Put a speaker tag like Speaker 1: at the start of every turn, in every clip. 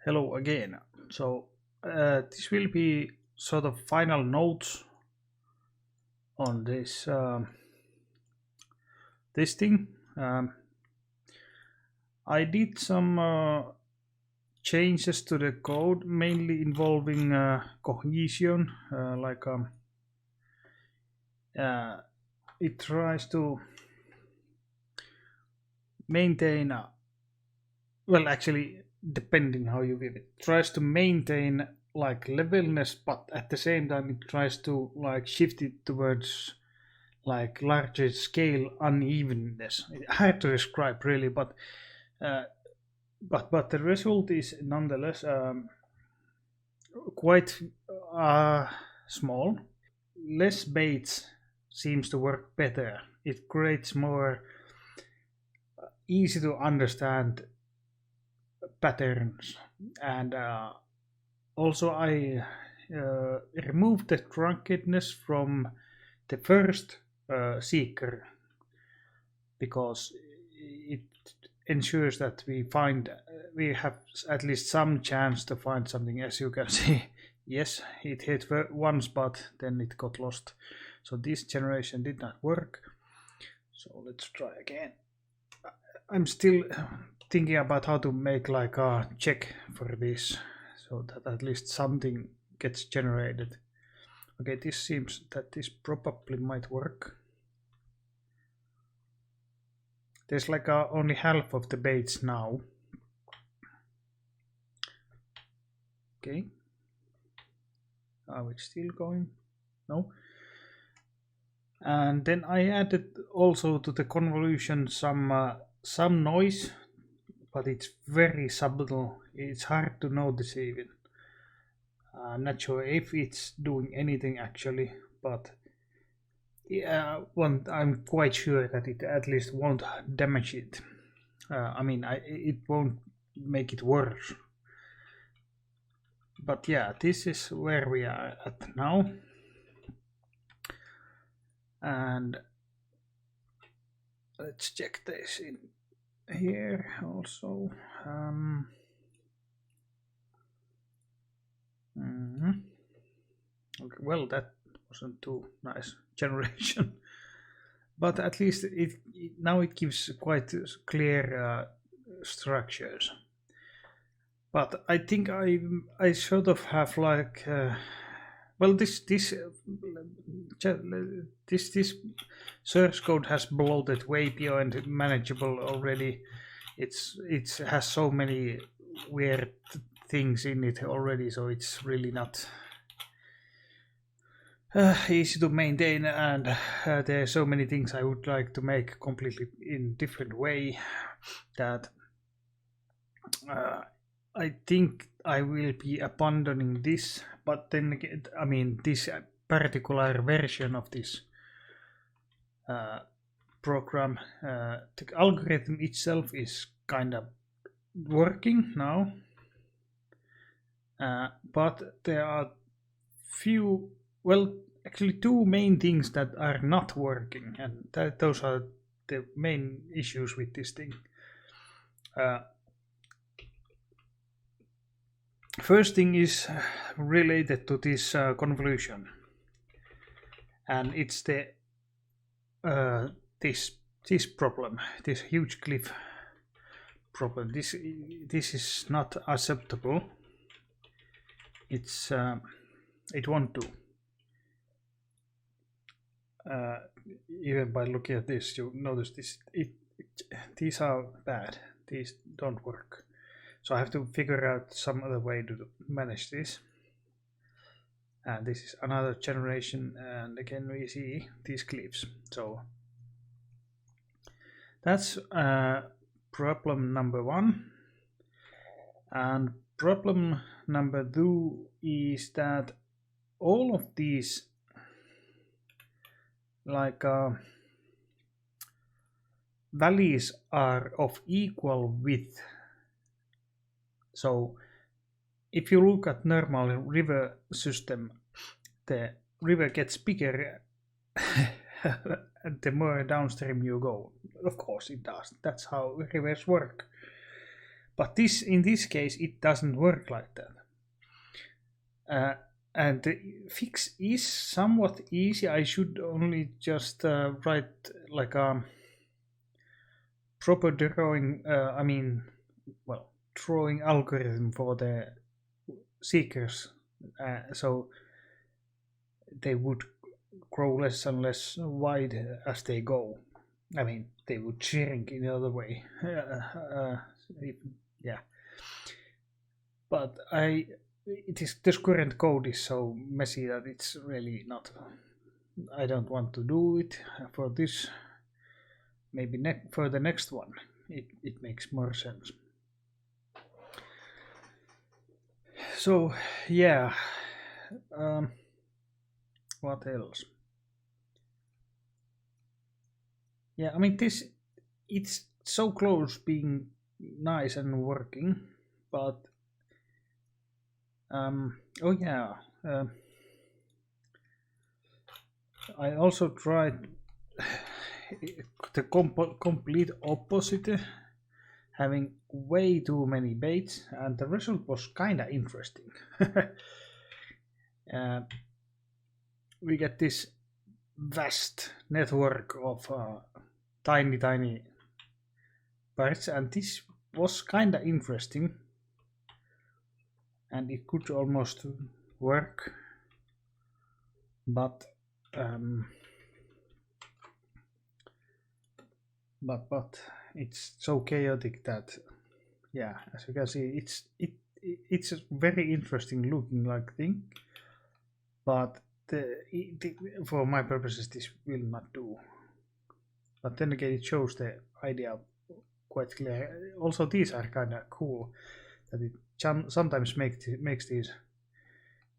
Speaker 1: Hello again. This will be sort of final notes on this thing. Um, I did some changes to the code, mainly involving cohesion. Uh, it tries to maintain, actually, depending how you give it, tries to maintain like levelness, but at the same time it tries to like shift it towards like larger scale unevenness. Hard to describe really, uh, but the result is nonetheless quite small. Less baits seems to work better. It creates more easy to understand patterns, and also I removed the trunkedness from the first seeker because it ensures that we have at least some chance to find something. As you can see, yes, it hit once, but then it got lost. So this generation did not work. So let's try again. I'm still thinking about how to make like a check for this so that at least something gets generated. Okay, this seems that this probably might work. There's like only half of the baits now. Okay. Are we still going? No. And then I added also to the convolution some noise, but it's very subtle. It's hard to notice even. I'm not sure if it's doing anything actually, but yeah, I'm quite sure that it at least won't damage it. It won't make it worse. But yeah, this is where we are at now. And let's check this in here also. Okay, well, that wasn't too nice generation, but at least now it gives quite clear structures. But I think I sort of have like this source code has bloated way beyond manageable already. It has so many weird things in it already, so it's really not easy to maintain, and there are so many things I would like to make completely in different way that I think I will be abandoning this. But then again, I mean, this particular version of this program, the algorithm itself is kind of working now, but there are few, well, actually two main things that are not working, and those are the main issues with this thing. First thing is related to this convolution, and it's the this problem, this huge cliff problem. This is not acceptable. It won't do. Even by looking at this, you notice this. These are bad. These don't work. So I have to figure out some other way to manage this. And this is another generation, and again we see these cliffs. So that's problem number one. And problem number two is that all of these valleys are of equal width. So if you look at normal river system, the river gets bigger the more downstream you go. Of course it does. That's how rivers work. But in this case, it doesn't work like that. And the fix is somewhat easy. I should only just write like a proper drawing. Drawing algorithm for the seekers, so they would grow less and less wide as they go. I mean, they would shrink in the other way. Yeah. But this current code is so messy that it's really not. I don't want to do it for this. Maybe for the next one, it makes more sense. So yeah, what else? Yeah, I mean it's so close being nice and working, but oh yeah, I also tried the complete opposite, having way too many baits, and the result was kinda interesting. We get this vast network of tiny birds, and this was kinda interesting, and it could almost work, but it's so chaotic that, yeah, as you can see, it's a very interesting looking like thing, but for my purposes this will not do. But then again, it shows the idea quite clear. Also, these are kind of cool that it sometimes makes these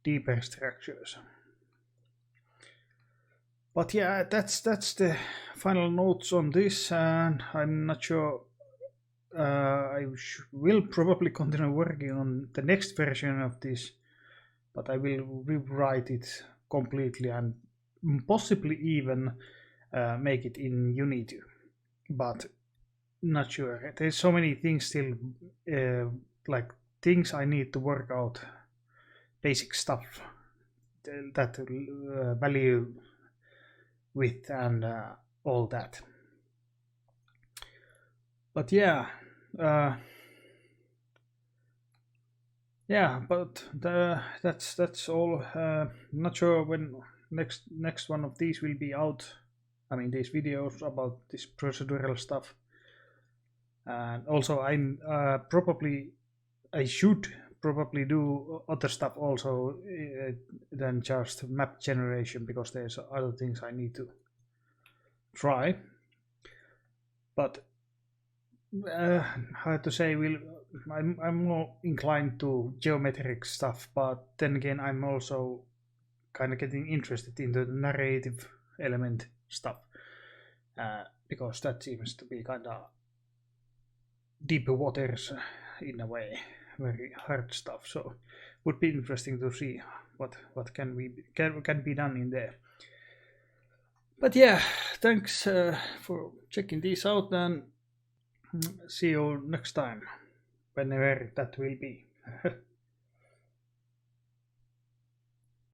Speaker 1: deeper structures. But yeah, that's the final notes on this, and I'm not sure. I will probably continue working on the next version of this, but I will rewrite it completely and possibly even make it in Unity. But not sure. There's so many things still, like things I need to work out, basic stuff that value with and all that. But yeah, but that's all. Not sure when next one of these will be out. I mean, these videos about this procedural stuff, and also I should probably do other stuff also than just map generation, because there's other things I need to try. But how to say, I'm more inclined to geometric stuff, but then again I'm also kind of getting interested in the narrative element stuff, because that seems to be kind of deep waters in a way, very hard stuff. So would be interesting to see what can be done in there. But yeah, thanks for checking these out, and see you next time, whenever that will be.